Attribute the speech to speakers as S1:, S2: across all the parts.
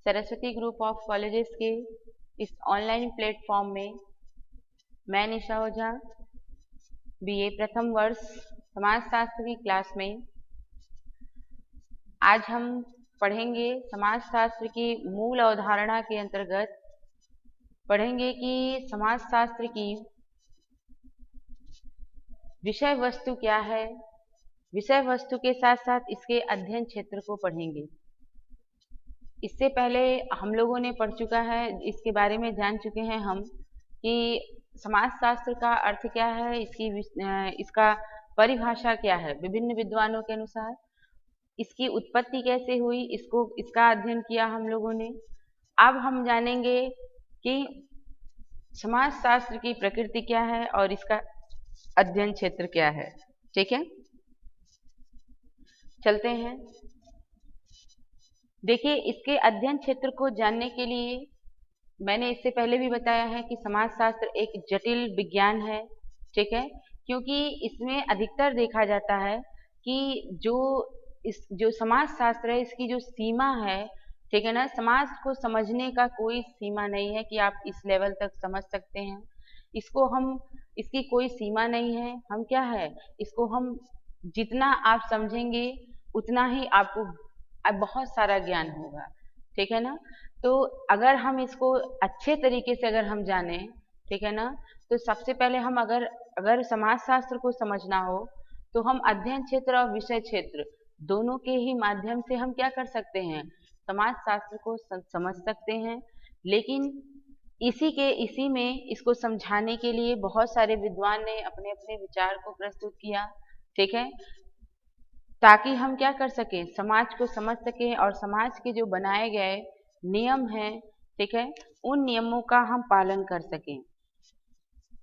S1: Saraswati group of colleges के इस online platform में मैं निशा ओझा बीए प्रथम वर्ष समाजशास्त्र की क्लास में आज हम पढ़ेंगे समाजशास्त्र की मूल अवधारणा के अंतर्गत पढ़ेंगे कि समाजशास्त्र की विषय वस्तु क्या है। विषय वस्तु के साथ साथ इसके अध्ययन क्षेत्र को पढ़ेंगे। इससे पहले हम लोगों ने पढ़ चुका है, इसके बारे में जान चुके हैं हम कि समाजशास्त्र का अर्थ क्या है, इसका परिभाषा क्या है विभिन्न विद्वानों के अनुसार, इसकी उत्पत्ति कैसे हुई, इसका अध्ययन किया हम लोगों ने। अब हम जानेंगे कि समाजशास्त्र की प्रकृति क्या है और इसका अध्ययन क्षेत्र क्या है। ठीक है, चलते हैं। देखिए, इसके अध्ययन क्षेत्र को जानने के लिए मैंने इससे पहले भी बताया है कि समाजशास्त्र एक जटिल विज्ञान है। ठीक है, क्योंकि इसमें अधिकतर देखा जाता है कि जो समाजशास्त्र है इसकी जो सीमा है, ठीक है ना, समाज को समझने का कोई सीमा नहीं है कि आप इस लेवल तक समझ सकते हैं इसकी कोई सीमा नहीं है। हम क्या है, इसको हम जितना आप समझेंगे उतना ही आपको बहुत सारा ज्ञान होगा। ठीक है ना, तो अगर हम इसको अच्छे तरीके से अगर हम जाने, ठीक है ना, तो सबसे पहले हम अगर समाजशास्त्र को समझना हो तो हम अध्ययन क्षेत्र और विषय क्षेत्र दोनों के ही माध्यम से हम क्या कर सकते हैं, समाजशास्त्र को समझ सकते हैं। लेकिन इसी में इसको समझाने के लिए बहुत सारे विद्वान ने अपने अपने विचार को प्रस्तुत किया। ठीक है, ताकि हम क्या कर सकें, समाज को समझ सकें और समाज के जो बनाए गए नियम हैं, ठीक है, उन नियमों का हम पालन कर सकें।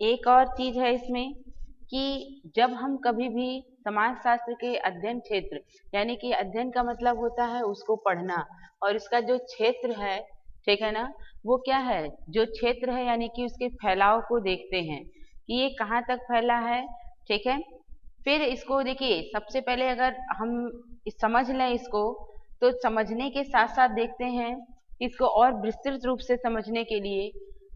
S1: एक और चीज है इसमें कि जब हम कभी भी समाजशास्त्र के अध्ययन क्षेत्र, यानी कि अध्ययन का मतलब होता है उसको पढ़ना, और इसका जो क्षेत्र है, ठीक है ना, वो क्या है, जो क्षेत्र है यानी कि उसके फैलाव को देखते हैं कि ये कहाँ तक फैला है। ठीक है, फिर इसको देखिए, सबसे पहले अगर हम समझ लें इसको, तो समझने के साथ साथ देखते हैं इसको और विस्तृत रूप से समझने के लिए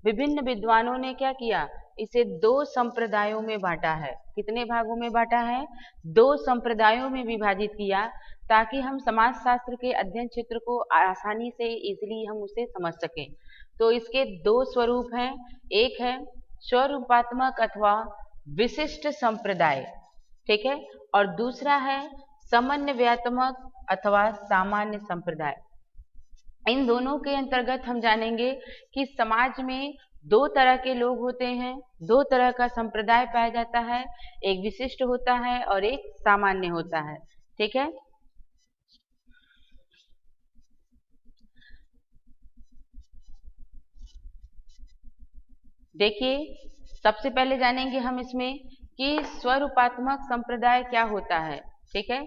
S1: विभिन्न विद्वानों ने क्या किया, इसे दो संप्रदायों में बांटा है। कितने भागों में बांटा है, दो संप्रदायों में विभाजित किया, ताकि हम समाजशास्त्र के अध्ययन क्षेत्र को आसानी से इजीली हम उसे समझ सकें। तो इसके दो स्वरूप हैं, एक है स्वरूपात्मक अथवा विशिष्ट संप्रदाय, ठीक है, और दूसरा है समन्वयात्मक अथवा सामान्य संप्रदाय। इन दोनों के अंतर्गत हम जानेंगे कि समाज में दो तरह के लोग होते हैं, दो तरह का संप्रदाय पाया जाता है, एक विशिष्ट होता है और एक सामान्य होता है। ठीक है, देखिए, सबसे पहले जानेंगे हम इसमें कि स्वरूपात्मक संप्रदाय क्या होता है। ठीक है,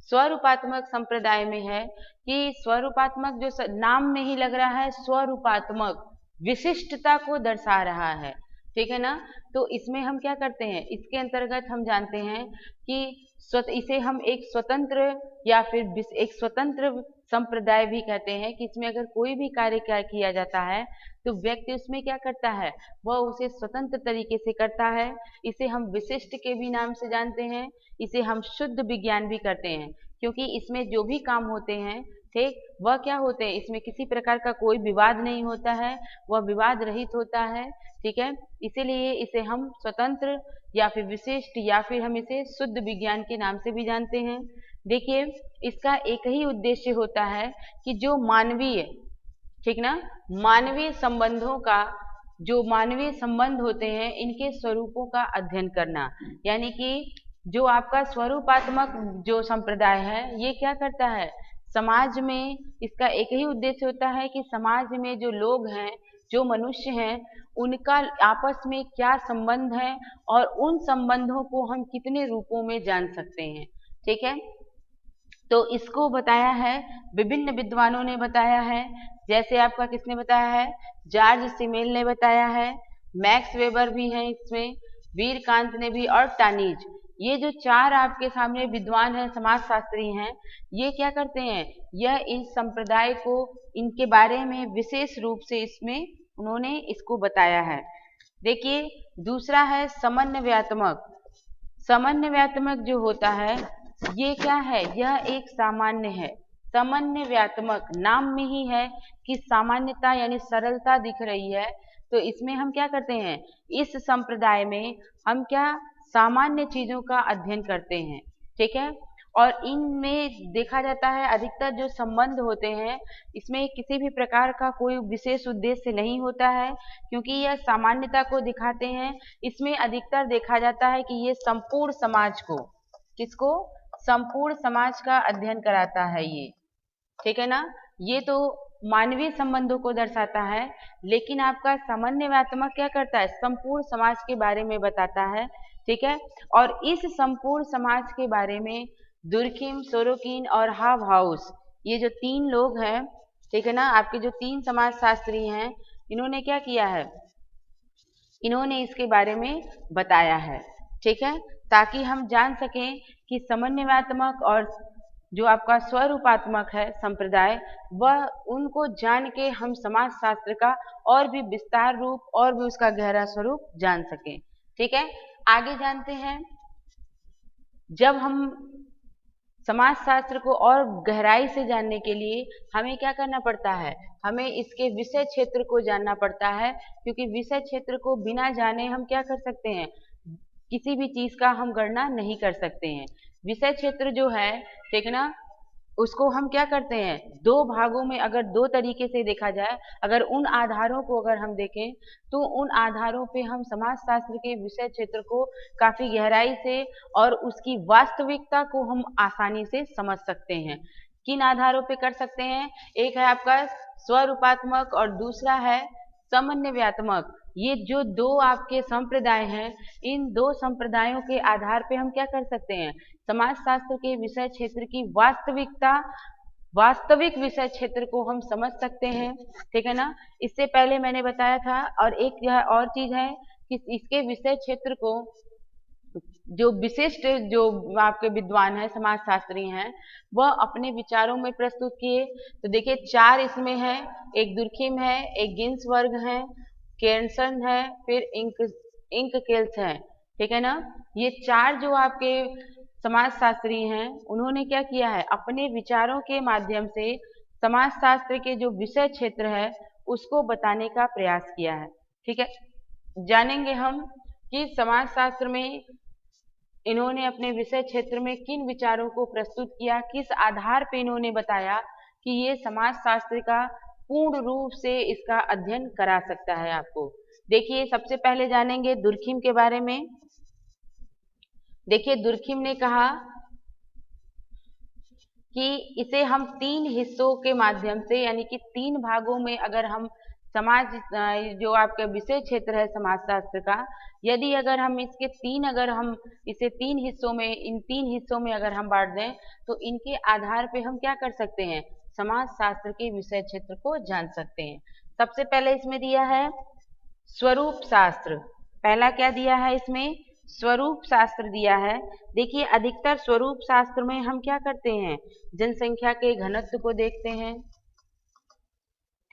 S1: स्वरूपात्मक संप्रदाय में है कि स्वरूपात्मक जो नाम में ही लग रहा है, स्वरूपात्मक विशिष्टता को दर्शा रहा है। ठीक है ना, तो इसमें हम क्या करते हैं, इसके अंतर्गत हम जानते हैं कि इसे हम एक स्वतंत्र या फिर एक स्वतंत्र संप्रदाय भी कहते हैं कि इसमें अगर कोई भी कार्य किया जाता है तो व्यक्ति उसमें क्या करता है, वह उसे स्वतंत्र तरीके से करता है। इसे हम विशिष्ट के भी नाम से जानते हैं, इसे हम शुद्ध विज्ञान भी करते हैं, क्योंकि इसमें जो भी काम होते हैं, ठीक, वह क्या होते हैं, इसमें किसी प्रकार का कोई विवाद नहीं होता है, वह विवाद रहित होता है। ठीक है, इसीलिए इसे हम स्वतंत्र या फिर विशिष्ट या फिर हम इसे शुद्ध विज्ञान के नाम से भी जानते हैं। देखिए, इसका एक ही उद्देश्य होता है कि जो मानवीय, ठीक ना, मानवीय संबंधों का, जो मानवीय संबंध होते हैं इनके स्वरूपों का अध्ययन करना। यानी कि जो आपका स्वरूपात्मक जो संप्रदाय है ये क्या करता है, समाज में इसका एक ही उद्देश्य होता है कि समाज में जो लोग हैं, जो मनुष्य हैं, उनका आपस में क्या संबंध है और उन संबंधों को हम कितने रूपों में जान सकते हैं। ठीक है, तो इसको बताया है, विभिन्न विद्वानों ने बताया है। जैसे आपका किसने बताया है, जॉर्ज सिमेल ने बताया है, मैक्स वेबर भी है इसमें, वीरकांत ने भी, और टानीज, ये जो चार आपके सामने विद्वान हैं, समाजशास्त्री हैं, ये क्या करते हैं, यह इस संप्रदाय को, इनके बारे में विशेष रूप से इसमें उन्होंने इसको बताया है। देखिए दूसरा है समन्वयात्मक। समन्वयात्मक जो होता है ये क्या है, यह एक सामान्य है। समन्वयात्मक नाम में ही है कि सामान्यता यानी सरलता दिख रही है, तो इसमें हम क्या करते हैं, इस संप्रदाय में हम क्या सामान्य चीजों का अध्ययन करते हैं, ठीक है। और इनमें देखा जाता है अधिकतर जो संबंध होते हैं इसमें किसी भी प्रकार का कोई विशेष उद्देश्य नहीं होता है, क्योंकि यह सामान्यता को दिखाते हैं। इसमें अधिकतर देखा जाता है कि ये संपूर्ण समाज को, किसको, संपूर्ण समाज का अध्ययन कराता है ये, ठीक है ना। ये तो मानवीय संबंधों को दर्शाता है, लेकिन आपका समन्वयात्मक क्या करता है, संपूर्ण समाज के बारे में बताता है, ठीक है। और इस संपूर्ण समाज के बारे में दुर्खिम, सोरोकिन और हावहाउस, ये जो तीन लोग हैं, ठीक है ना, आपके जो तीन समाजशास्त्री हैं, इन्होंने क्या किया है, इन्होंने इसके बारे में बताया है, ठीक है, ताकि हम जान सकें कि समन्वयात्मक और जो आपका स्वरूपात्मक है संप्रदाय, वह उनको जान के हम समाजशास्त्र का और भी विस्तार रूप और भी उसका गहरा स्वरूप जान सकें, ठीक है। आगे जानते हैं, जब हम समाजशास्त्र को और गहराई से जानने के लिए हमें क्या करना पड़ता है, हमें इसके विषय क्षेत्र को जानना पड़ता है, क्योंकि विषय क्षेत्र को बिना जाने हम क्या कर सकते हैं, किसी भी चीज का हम गणना नहीं कर सकते हैं। विषय क्षेत्र जो है, ठीक है ना, उसको हम क्या करते हैं, दो भागों में, अगर दो तरीके से देखा जाए, अगर उन आधारों को अगर हम देखें तो उन आधारों पे हम समाजशास्त्र के विषय क्षेत्र को काफी गहराई से और उसकी वास्तविकता को हम आसानी से समझ सकते हैं। किन आधारों पे कर सकते हैं, एक है आपका स्वरूपात्मक और दूसरा है समन्वयात्मक। ये जो दो आपके संप्रदाय हैं, इन दो संप्रदायों के आधार पे हम क्या कर सकते हैं, समाजशास्त्र के विषय क्षेत्र की वास्तविकता, वास्तविक विषय क्षेत्र को हम समझ सकते हैं, ठीक है ना। इससे पहले मैंने बताया था, और एक यह और चीज है कि इसके विषय क्षेत्र को जो विशिष्ट जो आपके विद्वान है, समाजशास्त्री हैं, वह अपने विचारों में प्रस्तुत किए। तो देखिए चार इसमें है, एक दुर्खिम है, एक गिन्सबर्ग है, केर्सन है, फिर इंककेल्स है, ठीक है ना। ये चार जो आपके समाजशास्त्री हैं, उन्होंने क्या किया है, अपने विचारों के माध्यम से समाजशास्त्र के जो विषय क्षेत्र है उसको बताने का प्रयास किया है, ठीक है। जानेंगे हम कि समाजशास्त्र में इन्होंने अपने विषय क्षेत्र में किन विचारों को प्रस्तुत किया, किस आधार पे इन्होंने बताया कि ये समाजशास्त्र का पूर्ण रूप से इसका अध्ययन करा सकता है आपको। देखिए सबसे पहले जानेंगे दुर्खिम के बारे में। देखिए दुर्खिम ने कहा कि इसे हम तीन हिस्सों के माध्यम से, यानी कि तीन भागों में अगर हम समाज जो आपका विषय क्षेत्र है समाजशास्त्र का, यदि अगर हम इसके तीन, अगर हम इसे तीन हिस्सों में, इन तीन हिस्सों में अगर हम बांट दें तो इनके आधार पे हम क्या कर सकते हैं, समाजशास्त्र के विषय क्षेत्र को जान सकते हैं। सबसे पहले इसमें दिया है स्वरूप शास्त्र। पहला क्या दिया है इसमें, स्वरूप शास्त्र दिया है। देखिए अधिकतर स्वरूप शास्त्र में हम क्या करते हैं, जनसंख्या के घनत्व को देखते हैं,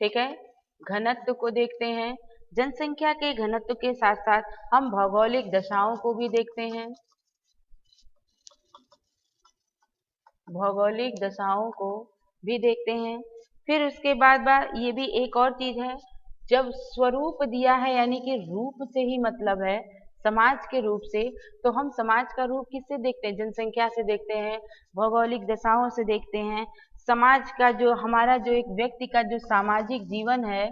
S1: ठीक है, घनत्व को देखते हैं। जनसंख्या के घनत्व के साथ साथ हम भौगोलिक दशाओं को भी देखते हैं, भौगोलिक दशाओं को भी देखते हैं। फिर उसके बाद ये भी एक और चीज है, जब स्वरूप दिया है यानी कि रूप से ही मतलब है समाज के रूप से, तो हम समाज का रूप किससे देखते हैं, जनसंख्या से देखते हैं, भौगोलिक दशाओं से देखते हैं। समाज का जो हमारा जो एक व्यक्ति का जो सामाजिक जीवन है,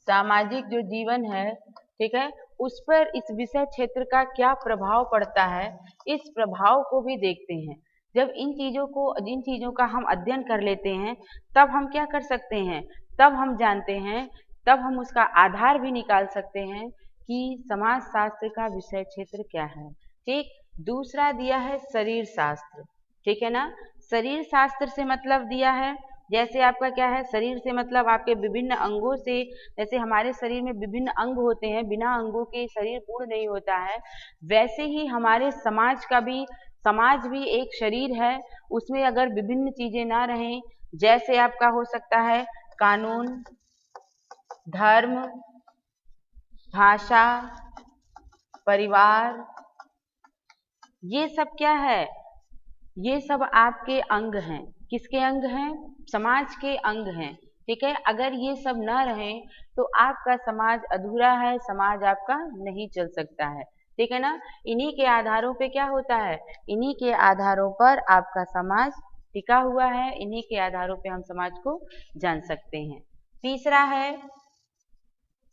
S1: सामाजिक जो जीवन है, ठीक है, उस पर इस विषय क्षेत्र का क्या प्रभाव पड़ता है, इस प्रभाव को भी देखते हैं। जब इन चीजों का हम अध्ययन कर लेते हैं, तब हम क्या कर सकते हैं, तब हम जानते हैं, तब हम उसका आधार भी निकाल सकते हैं कि समाजशास्त्र का विषय क्षेत्र क्या है, ठीक। दूसरा दिया है शरीर शास्त्र, ठीक है ना। शरीर शास्त्र से मतलब दिया है जैसे आपका क्या है, शरीर से मतलब आपके विभिन्न अंगों से, जैसे हमारे शरीर में विभिन्न अंग होते हैं, बिना अंगों के शरीर पूर्ण नहीं होता है, वैसे ही हमारे समाज भी एक शरीर है। उसमें अगर विभिन्न चीजें ना रहें, जैसे आपका हो सकता है कानून, धर्म, भाषा, परिवार, ये सब क्या है, ये सब आपके अंग हैं। किसके अंग हैं? समाज के अंग हैं। ठीक है, अगर ये सब ना रहे तो आपका समाज अधूरा है, समाज आपका नहीं चल सकता है। ठीक है ना, इन्हीं के आधारों पे क्या होता है, इन्हीं के आधारों पर आपका समाज टिका हुआ है, इन्हीं के आधारों पे हम समाज को जान सकते हैं। तीसरा है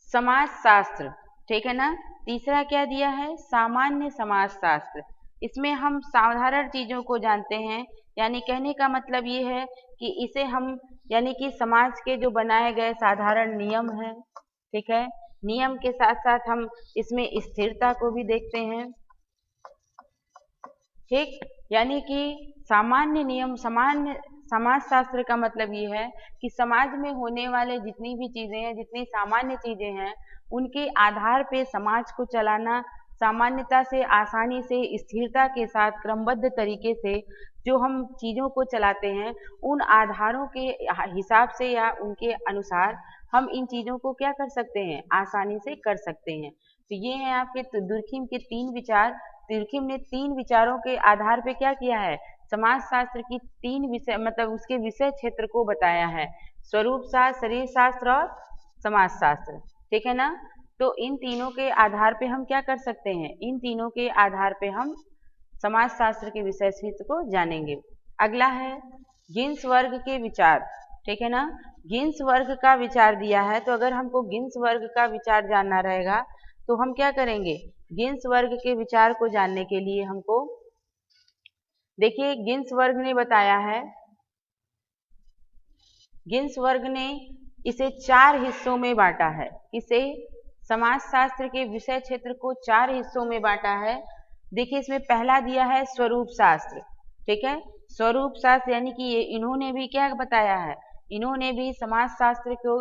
S1: समाज शास्त्र। ठीक है ना, तीसरा क्या दिया है, सामान्य समाज शास्त्र। इसमें हम साधारण चीजों को जानते हैं, यानी कहने का मतलब ये है कि इसे हम, यानी कि समाज के जो बनाए गए साधारण नियम हैं, ठीक है, नियम के साथ साथ हम इसमें स्थिरता को भी देखते हैं। ठीक, यानी कि सामान्य नियम, सामान्य समाज शास्त्र का मतलब ये है कि समाज में होने वाले जितनी भी चीजें हैं, जितनी सामान्य चीजें हैं, उनके आधार पे समाज को चलाना सामान्यता से, आसानी से, स्थिरता के साथ, क्रमबद्ध तरीके से जो हम चीजों को चलाते हैं, उन आधारों के हिसाब से या उनके अनुसार हम इन चीजों को क्या कर सकते हैं, आसानी से कर सकते हैं। तो ये है आपके दुर्खिम के 3 विचार। दुर्खिम ने 3 विचारों के आधार पे क्या किया है, समाज शास्त्र की 3 विषय, मतलब उसके विषय क्षेत्र को बताया है, स्वरूप शास्त्र, शरीर शास्त्र और समाज शास्त्र। ठीक है ना, तो इन तीनों के आधार पे हम क्या कर सकते हैं, इन तीनों के आधार पे हम समाज शास्त्र के विषय क्षेत्र को जानेंगे। अगला है गिन्स वर्ग के विचार। ठीक है ना, गिन्स वर्ग का विचार दिया है, तो अगर हमको गिन्स वर्ग का विचार जानना रहेगा तो हम क्या करेंगे, गिन्स वर्ग के विचार को जानने के लिए हमको, देखिए गिन्स वर्ग ने बताया है, गिन्स वर्ग ने इसे 4 हिस्सों में बांटा है। इसे समाज शास्त्र के विषय क्षेत्र को 4 हिस्सों में बांटा है। देखिए इसमें पहला दिया है स्वरूप शास्त्र। ठीक है, स्वरूप शास्त्र यानी कि ये इन्होंने भी क्या बताया है, इन्होंने भी समाज शास्त्र को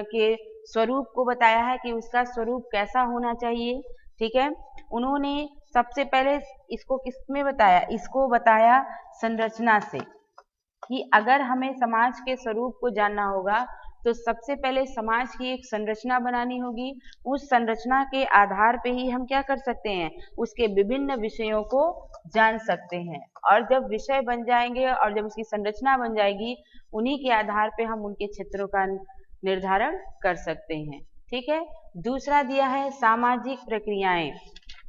S1: के स्वरूप को बताया है कि उसका स्वरूप कैसा होना चाहिए। ठीक है, उन्होंने सबसे पहले इसको किसमें बताया, इसको बताया संरचना से, कि अगर हमें समाज के स्वरूप को जानना होगा तो सबसे पहले समाज की एक संरचना बनानी होगी। उस संरचना के आधार पे ही हम क्या कर सकते हैं, उसके विभिन्न विषयों को जान सकते हैं। और जब विषय बन जाएंगे और जब उसकी संरचना बन जाएगी, उन्हीं के आधार पे हम उनके क्षेत्रों का निर्धारण कर सकते हैं। ठीक है, दूसरा दिया है सामाजिक प्रक्रियाएं।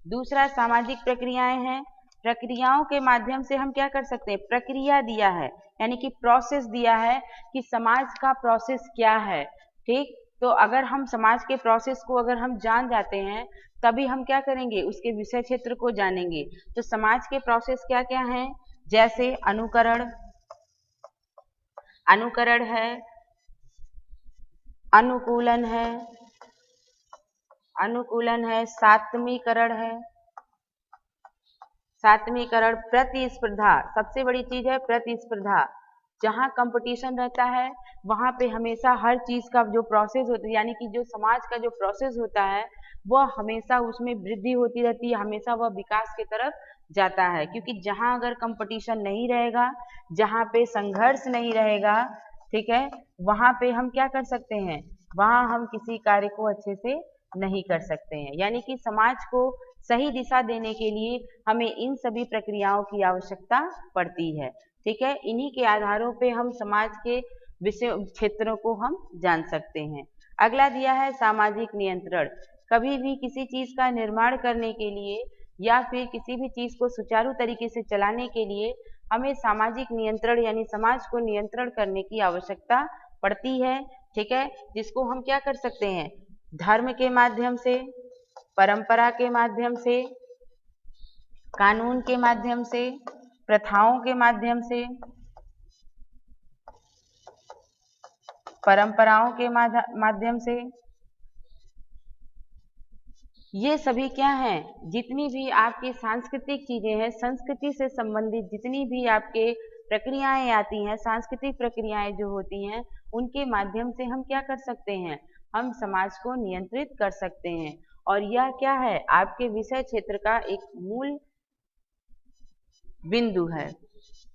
S1: दूसरा सामाजिक प्रक्रियाएं हैं, प्रक्रियाओं के माध्यम से हम क्या कर सकते हैं, प्रक्रिया दिया है, यानी कि प्रोसेस दिया है कि समाज का प्रोसेस क्या है। ठीक, तो अगर हम समाज के प्रोसेस को अगर हम जान जाते हैं, तभी हम क्या करेंगे, उसके विषय क्षेत्र को जानेंगे। तो समाज के प्रोसेस क्या क्या हैं, जैसे अनुकरण, अनुकरण है, अनुकूलन है, अनुकूलन है, सात्मीकरण है, सात्मीकरण, प्रतिस्पर्धा, सबसे बड़ी चीज है प्रतिस्पर्धा। जहाँ कंपटीशन रहता है वहां पे हमेशा हर चीज का जो प्रोसेस होता है, यानी कि जो समाज का जो प्रोसेस होता है, वह हमेशा उसमें वृद्धि होती रहती है, हमेशा वह विकास की तरफ जाता है। क्योंकि जहाँ अगर कंपटीशन नहीं रहेगा, जहाँ पे संघर्ष नहीं रहेगा, ठीक है, वहां पे हम क्या कर सकते हैं, वहां हम किसी कार्य को अच्छे से नहीं कर सकते हैं। यानी कि समाज को सही दिशा देने के लिए हमें इन सभी प्रक्रियाओं की आवश्यकता पड़ती है। ठीक है, इन्हीं के आधारों पे हम समाज के विषय क्षेत्रों को हम जान सकते हैं। अगला दिया है सामाजिक नियंत्रण। कभी भी किसी चीज का निर्माण करने के लिए या फिर किसी भी चीज को सुचारू तरीके से चलाने के लिए हमें सामाजिक नियंत्रण यानी समाज को नियंत्रण करने की आवश्यकता पड़ती है। ठीक है, जिसको हम क्या कर सकते हैं, धर्म के माध्यम से, परंपरा के माध्यम से, कानून के माध्यम से, प्रथाओं के माध्यम से, परंपराओं के माध्यम से, ये सभी क्या हैं, जितनी भी आपकी सांस्कृतिक चीजें हैं, संस्कृति से संबंधित जितनी भी आपके प्रक्रियाएं आती हैं, सांस्कृतिक प्रक्रियाएं जो होती हैं, उनके माध्यम से हम क्या कर सकते हैं, हम समाज को नियंत्रित कर सकते हैं। और यह क्या है, आपके विषय क्षेत्र का एक मूल बिंदु है।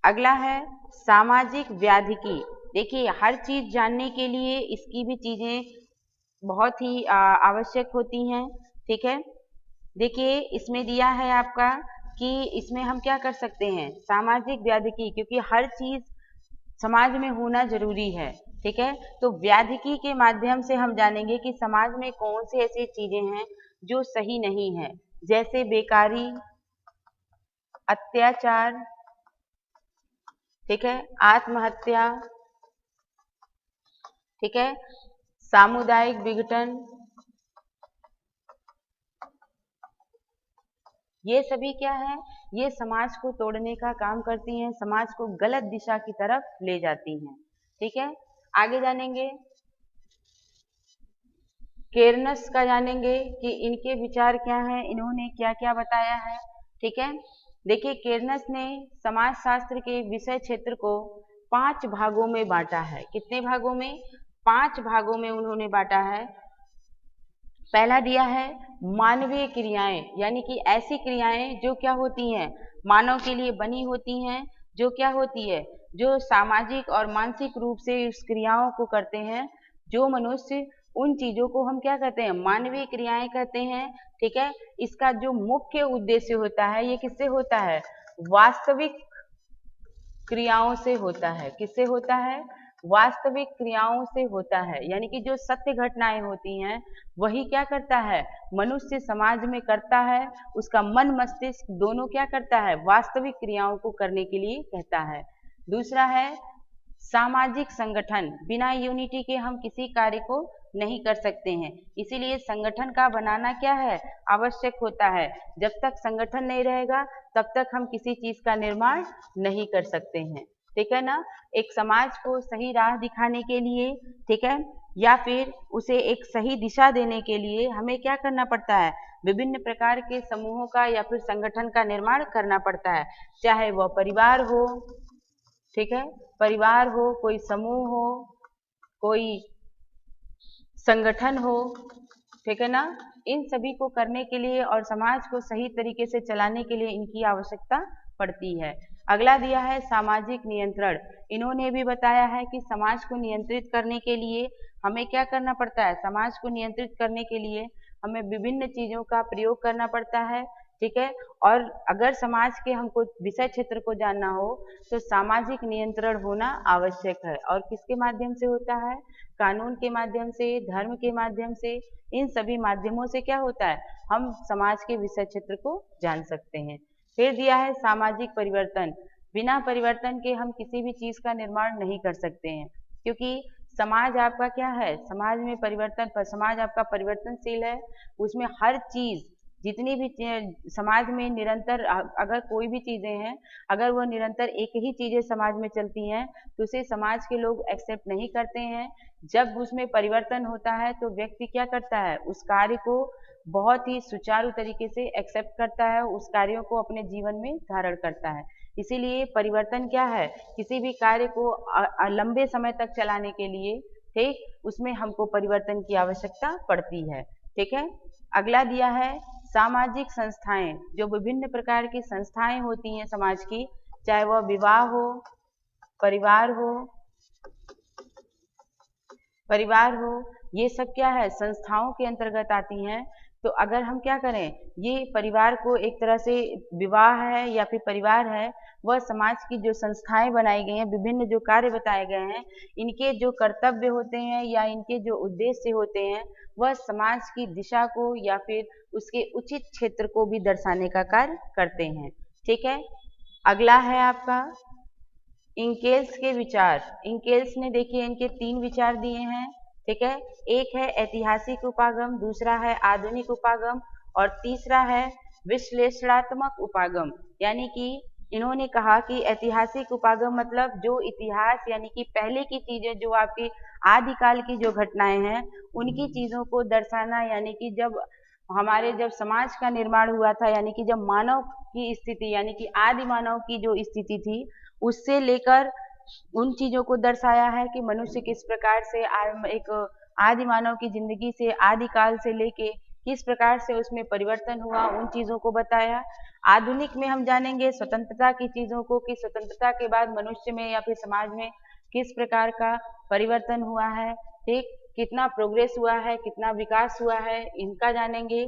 S1: अगला है सामाजिक व्याधिकी। देखिए, हर चीज जानने के लिए इसकी भी चीजें बहुत ही आवश्यक होती हैं, ठीक है। देखिए, इसमें दिया है आपका कि इसमें हम क्या कर सकते हैं, सामाजिक व्याधिकी, क्योंकि हर चीज समाज में होना जरूरी है, ठीक है। तो व्याधिकी के माध्यम से हम जानेंगे कि समाज में कौन सी ऐसी चीजें हैं जो सही नहीं है, जैसे बेकारी, अत्याचार, ठीक है, आत्महत्या, ठीक है, सामुदायिक विघटन, ये सभी क्या है, ये समाज को तोड़ने का काम करती हैं, समाज को गलत दिशा की तरफ ले जाती हैं, ठीक है। आगे जानेंगे, केरनस का जानेंगे कि इनके विचार क्या हैं, इन्होंने क्या क्या बताया है, ठीक है। देखिए, केरनस ने समाजशास्त्र के विषय क्षेत्र को 5 भागों में बांटा है। कितने भागों में, 5 भागों में उन्होंने बांटा है। पहला दिया है मानवीय क्रियाएं, यानी कि ऐसी क्रियाएं जो क्या होती हैं, मानव के लिए बनी होती हैं, जो क्या होती है, जो सामाजिक और मानसिक रूप से इस क्रियाओं को करते हैं, जो मनुष्य उन चीजों को हम क्या कहते हैं, मानवीय क्रियाएं कहते हैं, ठीक है। इसका जो मुख्य उद्देश्य होता है, ये किससे होता है, वास्तविक क्रियाओं से होता है। किससे होता है, वास्तविक क्रियाओं से होता है, यानी कि जो सत्य घटनाएं होती हैं वही क्या करता है, मनुष्य समाज में करता है, उसका मन मस्तिष्क दोनों क्या करता है, वास्तविक क्रियाओं को करने के लिए कहता है। दूसरा है सामाजिक संगठन, बिना यूनिटी के हम किसी कार्य को नहीं कर सकते हैं, इसीलिए संगठन का बनाना क्या है, आवश्यक होता है। जब तक संगठन नहीं रहेगा तब तक हम किसी चीज का निर्माण नहीं कर सकते हैं, ठीक है ना। एक समाज को सही राह दिखाने के लिए, ठीक है, या फिर उसे एक सही दिशा देने के लिए हमें क्या करना पड़ता है, विभिन्न प्रकार के समूहों का या फिर संगठन का निर्माण करना पड़ता है, चाहे वह परिवार हो, ठीक है, परिवार हो, कोई समूह हो, कोई संगठन हो, ठीक है ना। इन सभी को करने के लिए और समाज को सही तरीके से चलाने के लिए इनकी आवश्यकता पड़ती है। अगला दिया है सामाजिक नियंत्रण। इन्होंने भी बताया है कि समाज को नियंत्रित करने के लिए हमें क्या करना पड़ता है, समाज को नियंत्रित करने के लिए हमें विभिन्न चीजों का प्रयोग करना पड़ता है, ठीक है। और अगर समाज के हमको विषय क्षेत्र को जानना हो तो सामाजिक नियंत्रण होना आवश्यक है। और किसके माध्यम से होता है, कानून के माध्यम से, धर्म के माध्यम से, इन सभी माध्यमों से क्या होता है, हम समाज के विषय क्षेत्र को जान सकते हैं। फिर दिया है सामाजिक परिवर्तन। बिना परिवर्तन के हम किसी भी चीज का निर्माण नहीं कर सकते हैं, क्योंकि समाज आपका क्या है, समाज में परिवर्तन, समाज आपका परिवर्तनशील है, उसमें हर चीज, जितनी भी समाज में निरंतर अगर कोई भी चीजें हैं, अगर वो निरंतर एक ही चीजें समाज में चलती हैं तो उसे समाज के लोग एक्सेप्ट नहीं करते हैं। जब उसमें परिवर्तन होता है तो व्यक्ति क्या करता है, उस कार्य को बहुत ही सुचारू तरीके से एक्सेप्ट करता है, उस कार्यों को अपने जीवन में धारण करता है। इसीलिए परिवर्तन क्या है, किसी भी कार्य को लंबे समय तक चलाने के लिए, ठीक, उसमें हमको परिवर्तन की आवश्यकता पड़ती है, ठीक है। अगला दिया है सामाजिक संस्थाएं। जो विभिन्न प्रकार की संस्थाएं होती हैं समाज की, चाहे वह विवाह हो, परिवार हो, ये सब क्या है, संस्थाओं के अंतर्गत आती हैं। तो अगर हम क्या करें, ये परिवार को एक तरह से, विवाह है या फिर परिवार है, वह समाज की जो संस्थाएं बनाई गई हैं, विभिन्न जो कार्य बताए गए हैं, इनके जो कर्तव्य होते हैं या इनके जो उद्देश्य होते हैं, वह समाज की दिशा को या फिर उसके उचित क्षेत्र को भी दर्शाने का कार्य करते हैं, ठीक है। अगला है आपका इंकेल्स के विचार। इंकेल्स ने देखिए इनके 3 विचार दिए हैं, ठीक है। एक है ऐतिहासिक उपागम, दूसरा है आधुनिक उपागम और तीसरा है विश्लेषणात्मक उपागम। यानी कि इन्होंने कहा कि ऐतिहासिक उपागम मतलब जो इतिहास, यानी कि पहले की चीजें, जो आपकी आदिकाल की जो घटनाएं हैं, उनकी चीजों को दर्शाना, यानी कि जब समाज का निर्माण हुआ था, यानी कि जब मानव की स्थिति, यानी कि आदि मानव की जो स्थिति थी, उससे लेकर उन चीजों को दर्शाया है कि मनुष्य किस प्रकार से एक आदि मानव की जिंदगी से आदिकाल से लेके किस प्रकार से उसमें परिवर्तन हुआ, उन चीजों को बताया। आधुनिक में हम जानेंगे स्वतंत्रता की चीजों को कि स्वतंत्रता के बाद मनुष्य में या फिर समाज में किस प्रकार का परिवर्तन हुआ है, ठीक, कितना प्रोग्रेस हुआ है, कितना विकास हुआ है, इनका जानेंगे।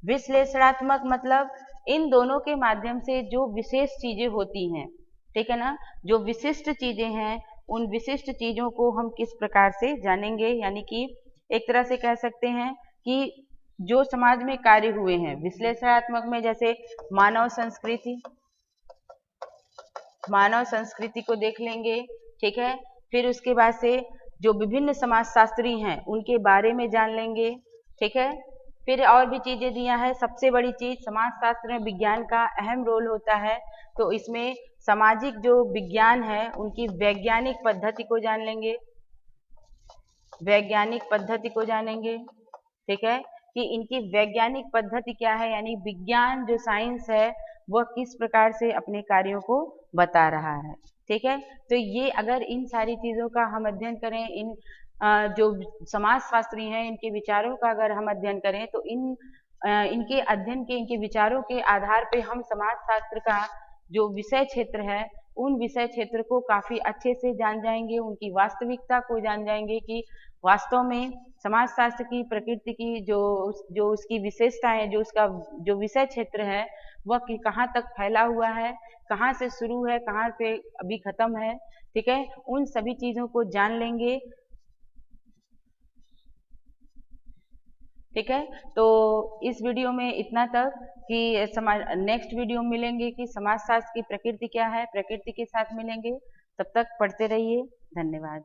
S1: विश्लेषणात्मक मतलब इन दोनों के माध्यम से जो विशेष चीजें होती हैं, ठीक है ना, जो विशिष्ट चीजें हैं, उन विशिष्ट चीजों को हम किस प्रकार से जानेंगे। यानी कि एक तरह से कह सकते हैं कि जो समाज में कार्य हुए हैं विश्लेषणात्मक में, जैसे मानव संस्कृति को देख लेंगे, ठीक है। फिर उसके बाद से जो विभिन्न समाजशास्त्री हैं उनके बारे में जान लेंगे, ठीक है। फिर और भी चीजें दिया है। सबसे बड़ी चीज समाजशास्त्र में विज्ञान का अहम रोल होता है, तो इसमें सामाजिक जो विज्ञान है उनकी वैज्ञानिक पद्धति को जान लेंगे, ठीक है, कि इनकी वैज्ञानिक पद्धति क्या है, यानी विज्ञान जो साइंस है वह किस प्रकार से अपने कार्यों को बता रहा है, ठीक है। तो ये अगर इन सारी चीजों का हम अध्ययन करें, इन जो समाजशास्त्री हैं इनके विचारों का अगर हम अध्ययन करें, तो इनके अध्ययन के, इनके विचारों के आधार पे हम समाजशास्त्र का जो विषय क्षेत्र है उन विषय क्षेत्र को काफी अच्छे से जान जाएंगे, उनकी वास्तविकता को जान जाएंगे कि वास्तव में समाजशास्त्र की प्रकृति की जो उसकी विशेषताएं, जो उसका जो विषय क्षेत्र है वह कहाँ तक फैला हुआ है, कहाँ से शुरू है, कहाँ से अभी खत्म है, ठीक है। उन सभी चीजों को जान लेंगे, ठीक है। तो इस वीडियो में इतना तक कि नेक्स्ट वीडियो में मिलेंगे कि समाजशास्त्र की प्रकृति क्या है, प्रकृति के साथ मिलेंगे। तब तक पढ़ते रहिए। धन्यवाद।